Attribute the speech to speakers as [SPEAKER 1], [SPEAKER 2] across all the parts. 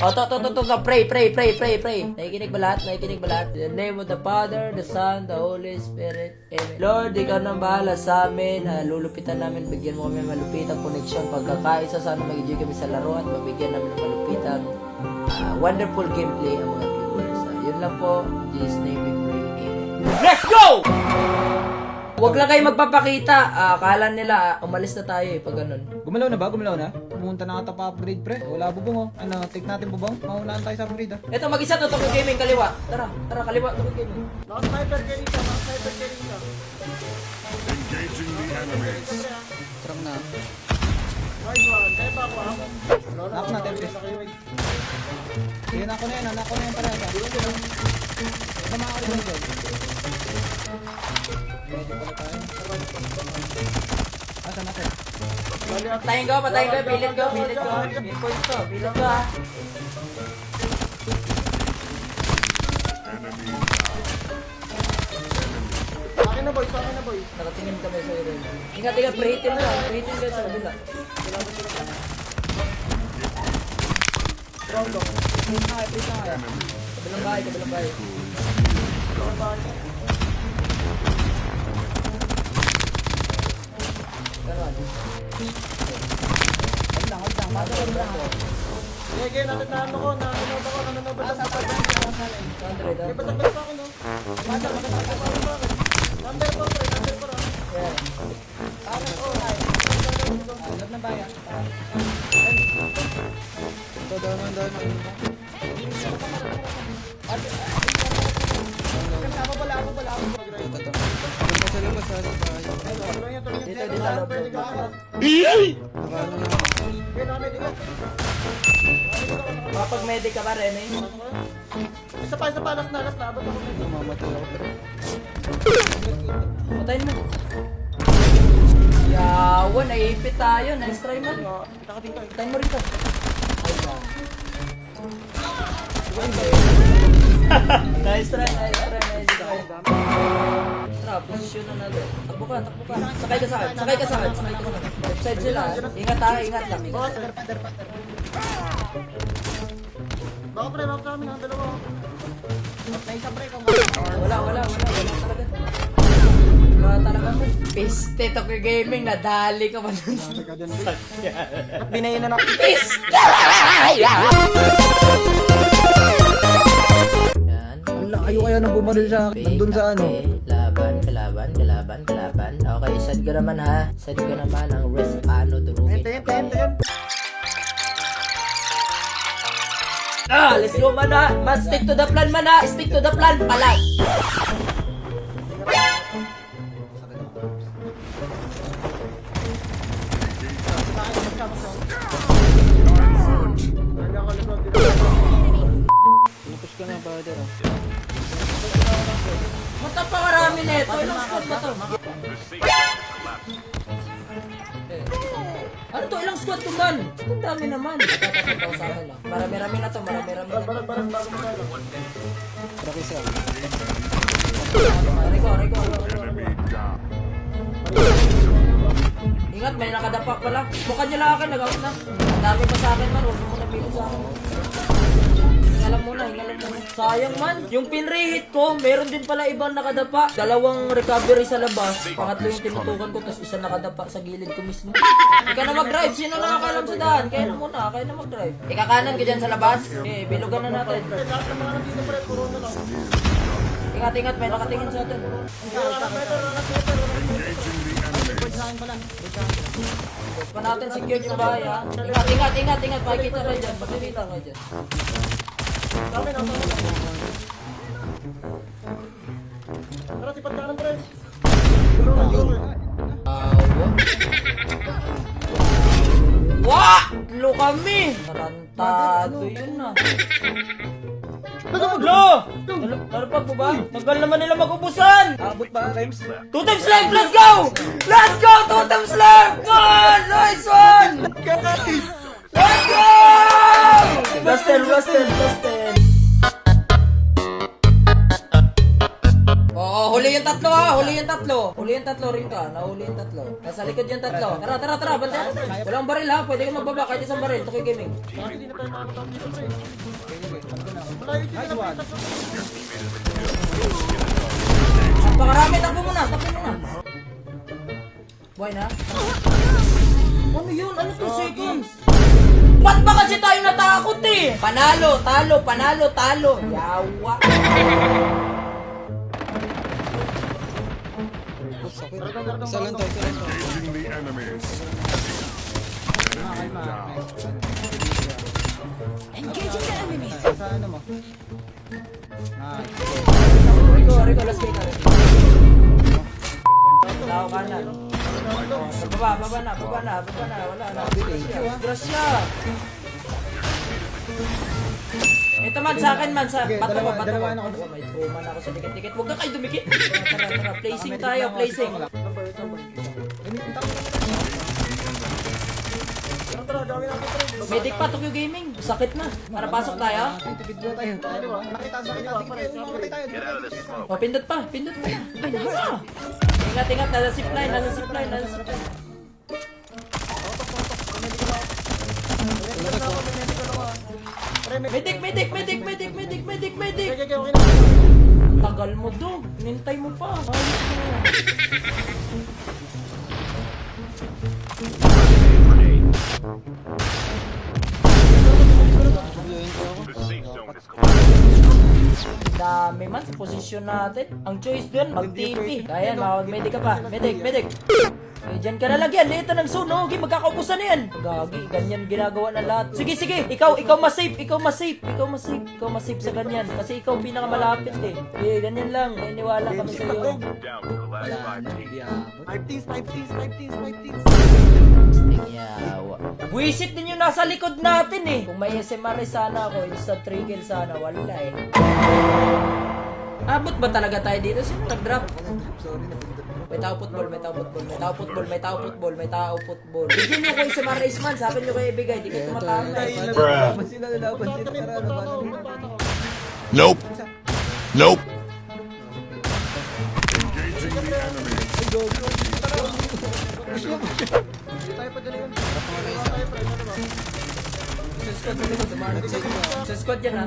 [SPEAKER 1] Oh, to. Pray. Nakikinig ba lahat? Nakikinig ba lahat? In the name of the Father, the Son, the Holy Spirit. Amen. Lord, ikaw nang bahala sa amin. Lulupitan namin, bigyan mo kami malupitang connection. Pagkakaisa, sana mag-enjoy kami sa laro at mabigyan namin ng malupitang wonderful gameplay ang mga viewers. Yun lang po. In Jesus' name we pray. Amen. Let's go! Huwag lang kayo magpapakita. Akala nila, umalis na tayo pag ganun.
[SPEAKER 2] Gumalaw na ba? Gumalaw na? Pumunta na ata pa upgrade pre. Wala bubong oh. Ano, take natin bubong? Maunahan tayo sa upgrade ah.
[SPEAKER 1] Ito, mag-isa to, Tokyo Gaming, kaliwa. Tara, kaliwa, Tokyo Gaming.
[SPEAKER 3] Naka-sniper kanina.
[SPEAKER 4] Engaging the enemies.
[SPEAKER 2] Sarang na.
[SPEAKER 3] Nice one. Kaya pa ako ha.
[SPEAKER 2] Knock na, Tempest. Sige, nako na yan pala. Sama ako rin dyan. Medyo pala tayo. Asa natin?
[SPEAKER 1] Patayin ko, pilit ko. May points to, pilit ko ha.
[SPEAKER 4] Enemy
[SPEAKER 3] Sa akin na boy.
[SPEAKER 1] Nakatingin kami sa iyo rin. Ingat, prehitin mo. Prehitin ka sa kabila.
[SPEAKER 2] Please na kaya.
[SPEAKER 1] Kabilang bahay. Ganon.
[SPEAKER 2] Hold lang. Madalang lang.
[SPEAKER 3] Sige, nanonood ako. Nanonood ako. Sa akin.
[SPEAKER 1] 100
[SPEAKER 3] May basag-basag sa akin oh. Number 4 pre.
[SPEAKER 1] Yeah.
[SPEAKER 2] Love ng bayan. Ito, doon.
[SPEAKER 3] Ako pala.
[SPEAKER 1] Dito sa loob. Kapag medic ka pa rin eh.
[SPEAKER 3] Isa pa, last na. Abot ako.
[SPEAKER 2] Mamamatay ako pero.
[SPEAKER 1] Patayin mo. Yawan, naipit tayo. Nice try man. Patayin mo rito. Nice try. Tara, posisyon na natin. Takbo ka. Sakay ka sa akin. Left side sila. Ingat lang.
[SPEAKER 3] Baka pre, baka sa amin ang dalawa.
[SPEAKER 1] Wala talaga mo. Piste Tokyo Gaming, nadali ka pa dun sa
[SPEAKER 3] At binayin na natin.
[SPEAKER 1] piste! Yan.
[SPEAKER 2] Wala, ayaw kaya nang bumaril sa nandun sa ano.
[SPEAKER 1] Kalaban. Okay, sad ka naman ha. Sad ka naman ang Respano durugin.
[SPEAKER 3] Ente.
[SPEAKER 1] Let's go man ha. Stick to the plan man ha. Stick to the plan. Palag.
[SPEAKER 2] Push ka na, brother.
[SPEAKER 1] Mata pa karami nito. Ilang squad ba to? Ano to? Ilang squad to man? Ang dami naman. Tatataw sa akin lang. Marami-rami na to. Marami-rami na to.
[SPEAKER 2] Rocky sir.
[SPEAKER 1] Rico.
[SPEAKER 4] enemy down.
[SPEAKER 1] Ingat, may nakadapa pala. Bukan nyo lang akin, nag-out na. Ang dami pa sa akin man, huwag mo na pilit sa akin. Hingalan muna. Sayang man, yung pinrehit ko, meron din pala ibang nakadapa. 2 recovery sa labas, pangatlo yung tinutukan ko, tapos isa nakadapa sa gilid ko mismo. Ikaw na mag-drive, sino nakakalam sa daan? Kaya na mag-drive. Ikakanan ka dyan sa labas. Okay, bilugan na natin.
[SPEAKER 3] Lahat ng mga nandito pre, puro na lang.
[SPEAKER 1] Ingat, may nakatingin sa atin.
[SPEAKER 4] Engaging the enemies.
[SPEAKER 1] Pa natin secure yung bahay ha. Ingat. Pakikita kayo dyan. Pakikita kayo dyan.
[SPEAKER 3] Kami na. Tara, sipat ka ng pre.
[SPEAKER 1] Wah! Lo kami! Tarantado yun na. Lo! Narapag mo ba? Tagal naman nila mag-ubusan!
[SPEAKER 2] Abot ba, Rems?
[SPEAKER 1] 2 times life! Let's go! 2 times life! One! Nice one! Let's go! Last 10. Oo, huli yung tatlo ha. Huli yung tatlo. Huli yung tatlo rin ka. Nahuli yung tatlo. Nasa likod yung tatlo. Tara. Bantayan natin. Walang baril ha. Pwede ka magbaba kahit isang baril. Tukoy Gaming.
[SPEAKER 3] Bakit hindi na tayo makakatap dito, pre? Malayo sila
[SPEAKER 2] Nice one.
[SPEAKER 1] Pakarami. Takbo muna. Buhay na. Ano yun? Ano 2 seconds? Ba't ba kasi tayo natakot eh? Panalo. Yawa.
[SPEAKER 2] Isa lang to.
[SPEAKER 4] Engaging the enemies. Enemy down.
[SPEAKER 5] Engaging the enemies.
[SPEAKER 2] Sa ano mo? Nice.
[SPEAKER 1] Rico, last game na rin. Tao kanan. Baba na. Wala na. Grasya. Ito man, sa akin man, sa
[SPEAKER 2] Sige,
[SPEAKER 1] bato ko.
[SPEAKER 2] dalawa na ako.
[SPEAKER 1] May trauma na ako sa dikit-dikit. Huwag ka kayo dumikit. Tara. Placing tayo, placing.
[SPEAKER 3] Tara, gawin natin, pre.
[SPEAKER 1] Medic pa, Tokyo Gaming. Sakit na. Para pasok tayo.
[SPEAKER 2] Tipid mo tayo. Nakita sa akin. Mamatay tayo.
[SPEAKER 1] O, pindot pa. Ay, hala. Ingat, nasa zipline. Medic.
[SPEAKER 3] Okay na.
[SPEAKER 1] Tagal mo do. Nintay mo pa. Dami man sa posisyon natin. Ang choice dun, mag-TP. Kaya, mag-medic ka pa. Medic. Eh, dyan ka nalagyan. Ito ng zone, no? Okay, magkakaubusan na yan. Gagi, ganyan ginagawa na lahat. Sige. Ikaw mas-safe sa ganyan. Kasi ikaw pinakamalapit eh. Eh, ganyan lang. Iniwala kami sa iyo.
[SPEAKER 4] Down to the last 5 teams.
[SPEAKER 3] 5 teams.
[SPEAKER 1] Tingyawa. Buisit din yung nasa likod natin eh. Kung may SMR sana ako, instant 3 kill sana. Wala eh. Abot ba talaga tayo dito? Sino nag-drop? May tao football. Bigyan nyo ko SMR race man. Sa akin nyo kayo ibigay. Di kayo tumatama eh.
[SPEAKER 2] Laban sila. Para
[SPEAKER 4] Nope. Engaging the enemies.
[SPEAKER 3] Hindi tayo pa dyan yun. Tayo, pre. Ano ba?
[SPEAKER 1] Sa squad yan ha.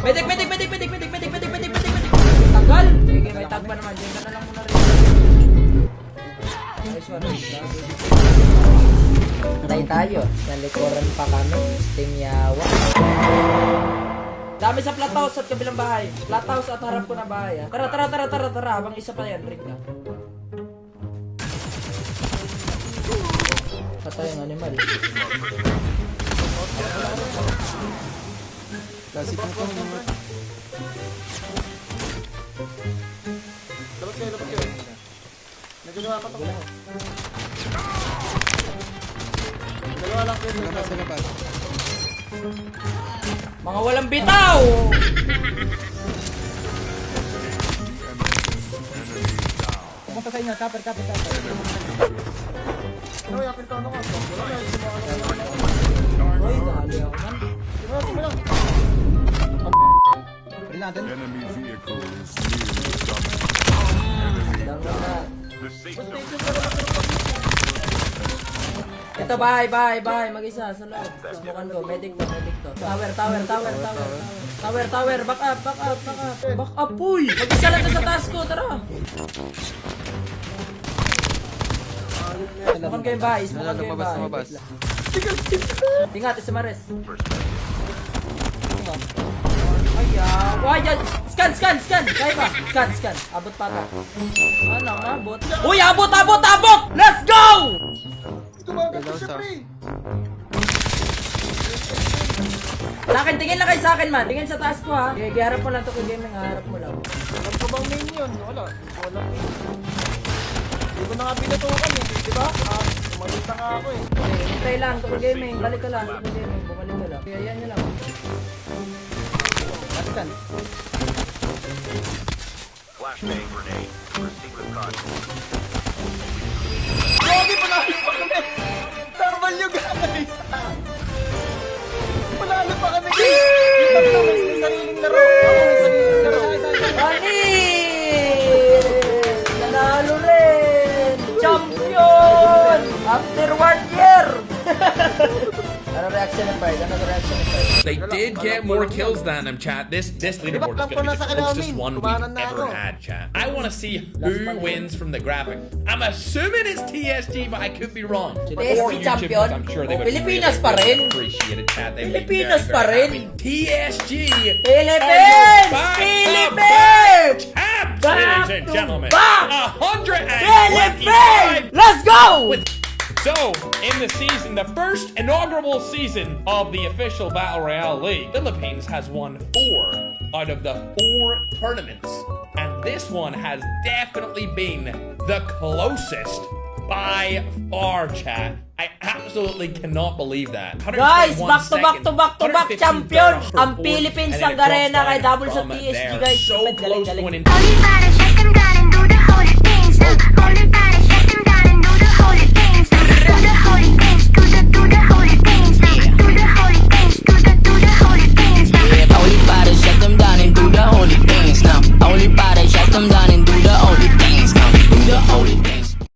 [SPEAKER 1] Medic. Tagal. Sige, may tag pa naman. Diyan ka na lang muna rin. Nice one. Patay tayo. Nalikuran pa kami. Tingyawa. Dami sa flat house at kabilang bahay. Flat house at harap ko na bahay. Ha? Tara. Habang isa pa yan. Ring ka. Patay ang animal.
[SPEAKER 2] Classic na to.
[SPEAKER 3] Labas kayo. Nagagawa pa to. Dalawa lang kayo.
[SPEAKER 2] Labas sa labas.
[SPEAKER 1] Mga walang bitaw!
[SPEAKER 2] Pumunta sa inyo. Kapper.
[SPEAKER 3] Ano, yapin ka ano ka. Wala na, hindi mo alam.
[SPEAKER 1] Uy, dali ako man.
[SPEAKER 3] Sige lang.
[SPEAKER 2] Pili natin.
[SPEAKER 4] Enemy vehicle is nearly done.
[SPEAKER 1] Dami na.
[SPEAKER 4] The safe zone.
[SPEAKER 1] Ito, bahay. Mag-isa sa loob. Subukan ko. Medic to. Tower. Back up, uy! Mag-isa lang to sa task ko. Tara. Subukan ko yung bahay.
[SPEAKER 2] Lumabas.
[SPEAKER 1] Ingat, Isamares. Ay, yan. Scan. Kaya ba? Scan. Abot pa ba? Ano, abot? Uy, abot! Let's go!
[SPEAKER 3] Tumagal ko siya, pre.
[SPEAKER 1] Sa akin, tingin lang kayo sa akin, man. Tingin sa taas ko, ha. Okay, harap mo lang to kung game harap mo lang.
[SPEAKER 3] Alam ko bang main yun? Wala main. Hindi ko na nga pinatukan eh. Diba? Umalit na nga ako eh.
[SPEAKER 1] Okay, hintay lang. Tukul gaming. Balik ka lang. Tukul gaming. Bumalik ka lang. Kaya yan nyo lang.
[SPEAKER 2] Balikan.
[SPEAKER 4] Flashbang grenade. Proceed with caution.
[SPEAKER 3] Grabe, panalo pa kami! W guys! Panalo pa kami guys! Yung tatlo may sariling laro. Ako may sariling laro.
[SPEAKER 1] Ani! ni Pride? Ano reaction ni Pride?
[SPEAKER 5] They did get more kills than him, chat. This leaderboard is going to be the closest one we've ever had, chat. I want to see who wins from the graphic. I'm assuming it's TSG, but I could be wrong.
[SPEAKER 1] TSG
[SPEAKER 5] Or YouTube,
[SPEAKER 1] champion?
[SPEAKER 5] I'm sure they would
[SPEAKER 1] Pilipinas
[SPEAKER 5] really,
[SPEAKER 1] pa rin.
[SPEAKER 5] really appreciate it, chat. They would be
[SPEAKER 1] Pilipinas
[SPEAKER 5] very,
[SPEAKER 1] pa
[SPEAKER 5] very
[SPEAKER 1] rin.
[SPEAKER 5] happy. TSG!
[SPEAKER 1] Philippines! Philippines!
[SPEAKER 5] Champs,
[SPEAKER 1] Back
[SPEAKER 5] ladies and
[SPEAKER 1] to
[SPEAKER 5] gentlemen.
[SPEAKER 1] back!
[SPEAKER 5] 125
[SPEAKER 1] Philippines! Let's go!
[SPEAKER 5] So, in the season, the first inaugural season of the official Battle Royale League, Philippines has won 4 out of the 4 tournaments. And this one has definitely been the closest by far, chat. I absolutely cannot believe that.
[SPEAKER 1] Guys,
[SPEAKER 5] 121
[SPEAKER 1] back to back to back to back
[SPEAKER 5] 115
[SPEAKER 1] champion!
[SPEAKER 5] per
[SPEAKER 1] Ang
[SPEAKER 5] fourth,
[SPEAKER 1] Philippines
[SPEAKER 5] and then
[SPEAKER 1] ang
[SPEAKER 5] it drops
[SPEAKER 1] Garena kay
[SPEAKER 5] down
[SPEAKER 1] double sa
[SPEAKER 5] from
[SPEAKER 1] TSG,
[SPEAKER 5] there.
[SPEAKER 1] guys.
[SPEAKER 5] So
[SPEAKER 1] Galing,
[SPEAKER 5] close to
[SPEAKER 1] galing.
[SPEAKER 5] winning.
[SPEAKER 6] Only body, shake them down and do the holy things. Only body, shake them down and do the holy things.